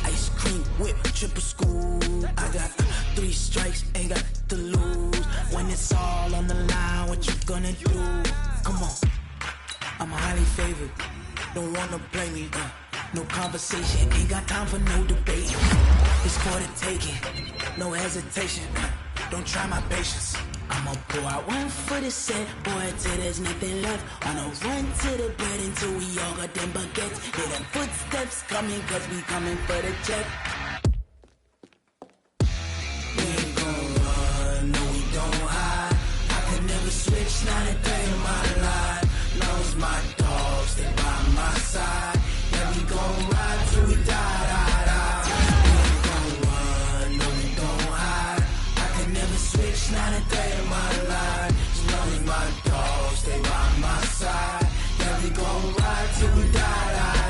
Speaker 7: ice cream whip, triple scoop. I got 3 strikes, ain't got to lose. When it's all on the line, what you gonna do? Come on, I'm highly favored. Don't wanna blame me, no conversation, ain't got time for no debate. It's for the taking, no hesitation. Don't try my patience. I'ma pour out one for the set, boy, till there's nothing left. On a run to the bed until we all got them baguettes. Hear them footsteps coming, cause we coming for the check. We ain't gon' run, no we don't hide. I can never switch, not a day in my life. Knows my dogs, stay by my side. Yeah, we gon' ride till we die, die, die. We ain't gon' run, no we don't hide. I can never switch, not a day in my life. Knows my dogs, stay by my side. Yeah, we gon' ride till we die, die, die.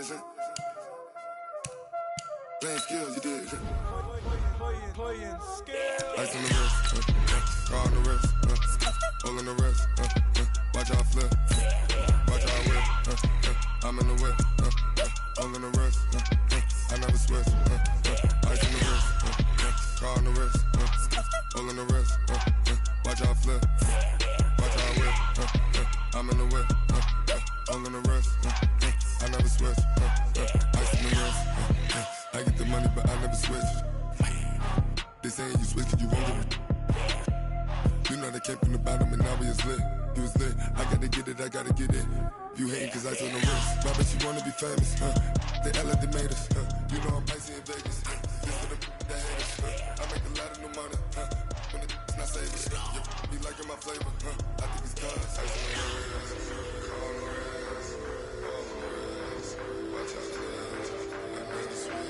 Speaker 6: saying? Playing skills, you did.
Speaker 8: Playing skills.
Speaker 6: Ice on the wrist, car on the wrist, hole in the wrist, watch out flip, watch out whip, I'm in the whip, hole in the wrist, I never switch, ice on the wrist, car on the wrist, hole in the wrist, watch out flip, watch out whip, I'm in the whip, hole in the wrist, I never switch, ice on the wrist, I get the money but I never switch. They saying you switch it, you won't get it. You know they came from the bottom and now we is lit. You was lit, I gotta get it, I gotta get it. You hating cause I told the wrist. Why bet you wanna be famous, They elevated us, You know I'm icy in Vegas, This for the haters, I make a lot of new money, When it's not saving, be liking my flavor, I think it's cause ice on the wrist, on the wrist, on the wrist. Watch out, I never switch,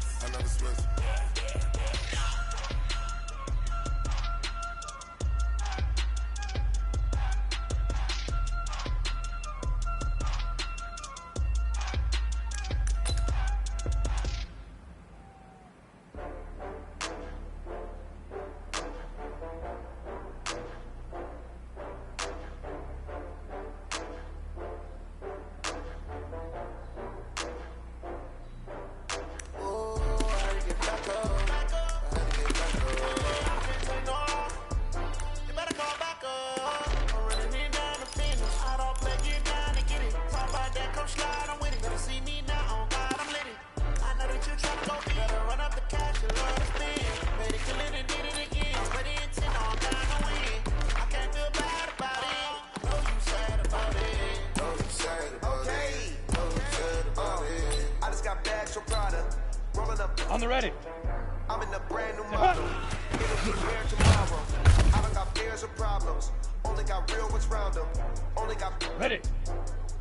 Speaker 6: I never switch.
Speaker 2: On the ready.
Speaker 5: I'm in a brand new model. It'll be here tomorrow. I don't got fears or problems. Only got real ones round them. Only got
Speaker 2: ready.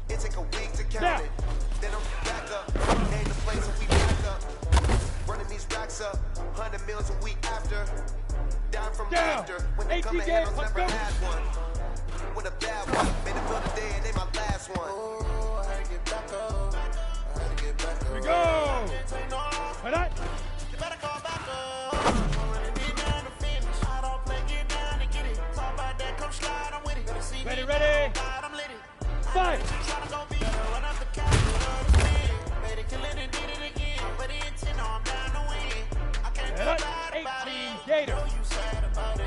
Speaker 5: It take a week to count it. Then I'm back up. Ain't the place if we back up. Running these racks up. 100 meals a week after. Down from laughter. When they come to handles, never had one. With a bad one. Made it for the day and they my last one. Oh, I had to get back up. I had to get back up.
Speaker 2: Here we go. Right on.
Speaker 5: You better call back up. I'm running me down to finish. I don't play, get down and get it. Talk about that, come slide, I'm with it. Better see
Speaker 2: ready,
Speaker 5: me,
Speaker 2: ready.
Speaker 5: I'm lit it.
Speaker 2: 5.
Speaker 5: Tryna go be run up the couch, love to spin. Made it, kill it, and did it again. But the intent, no, I'm down to win. I can't feel bad about it.
Speaker 2: Gator.
Speaker 5: Know you sad about it.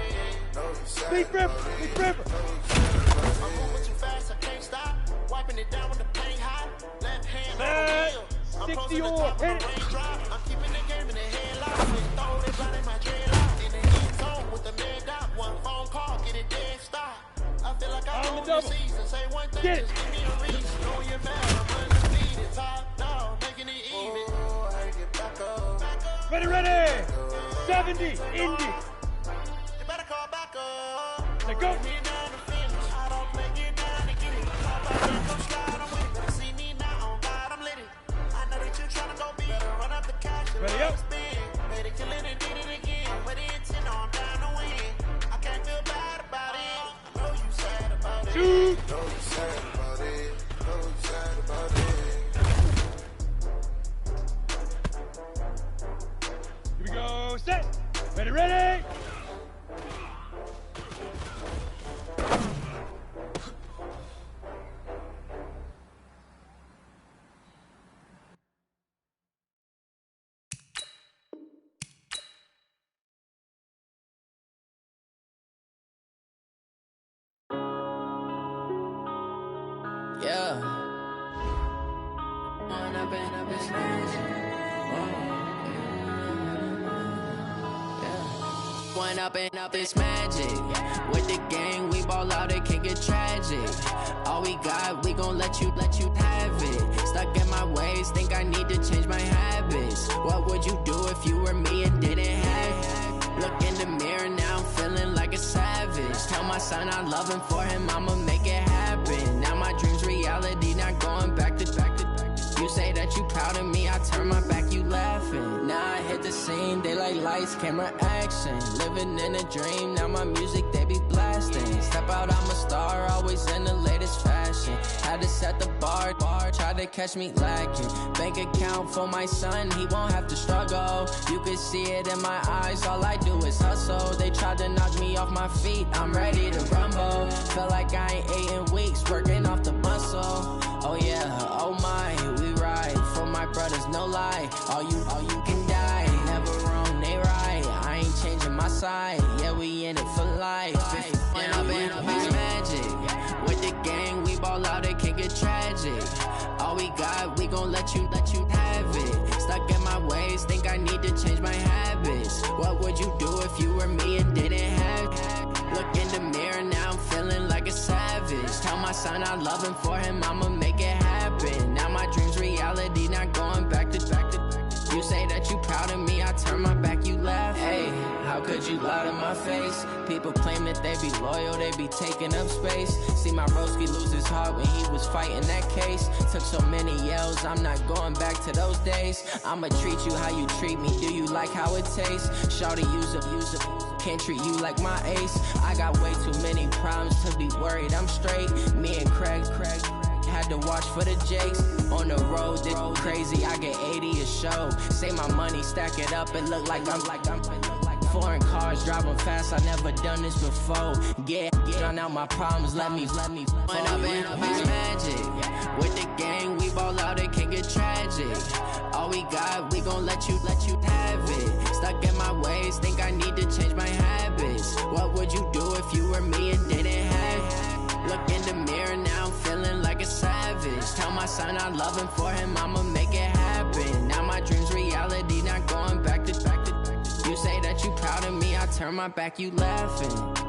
Speaker 2: Big River. Big River.
Speaker 5: I'm moving too fast, I can't stop. Wiping it down with the paint hot. Left hand on the wheel. I'm
Speaker 2: 60
Speaker 5: closing the
Speaker 2: or
Speaker 5: top of the
Speaker 2: hit it.
Speaker 5: raindrop. I'm keeping the game in the headlock. Throw it right in my dreadlock. In the heat zone with the man dot. One phone call, get it dead stop. I feel like I own the season. Say one thing, just give me a reason. Know you're mad, I'm undefeated. Top dog, making it even. Oh, I had to get back up.
Speaker 2: Ready, ready. 70, Indy.
Speaker 7: You better call back up.
Speaker 2: Let go. Ready up. Shoot. Here we go. Set. Ready, ready.
Speaker 7: Yeah. One up and up, it's magic. With the gang, we ball out, it can get tragic. All we got, we gon' let you have it. Stuck in my ways, think I need to change my habits. What would you do if you were me and didn't have it? Look in the mirror now, I'm feeling like a savage. Tell my son I love him, for him I'ma make it happen. Now my dream's reality, not going back to. You say that you proud of me, I turn my back, you laughing. Now I hit the scene, they like lights, camera, action. Living in a dream, now my music, they be blasting. Step out, I'm a star, always in the latest fashion. Had to set the bar, try to catch me lacking. Bank account for my son, he won't have to struggle. You can see it in my eyes, all I do is hustle. They tried to knock me off my feet, I'm ready to rumble. Feel like I ain't ate in weeks, working off the muscle. Oh yeah, oh my, we ride for my brothers, no lie. All you can die, never wrong, they right. I ain't changing my side, yeah, we in it for life. When up and up, it's magic. With the gang, we ball out, it can get tragic. All we got, we gon' let you have it. Stuck in my ways, think I need to change my habits. What would you do if you were me and didn't have it? Look in the mirror, now I'm feeling like a savage. Tell my son I love him, for him I'ma make it happen. Now my dream's reality, not going back to. You say that you proud of me, I turn my back, you laugh. Hey, how could you lie to my face? People claim that they be loyal, they be taking up space. See my broski lose his heart when he was fighting that case. Took so many yells, I'm not going back to those days. I'ma treat you how you treat me, do you like how it tastes? Shawty, use it, can't treat you like my ace. I got way too many problems to be worried, I'm straight. Me and Craig had to watch for the Jakes. On the road, this crazy, I get 80 a show. Say my money, stack it up, it look like I'm foreign cars, driving fast, I never done this before. Get drown out my problems, let me When up and up, it's magic. With the gang, we ball out, it can get tragic. All we got, we gon' let you have it. Stuck in my ways, think I need to change my habits. What would you do if you were me and didn't have it? Look in the mirror, now I'm feeling like a savage. Tell my son I love him, for him I'ma make it happen. Now my dream's reality, not going back to. You say that you proud of me, I turn my back, you laughing.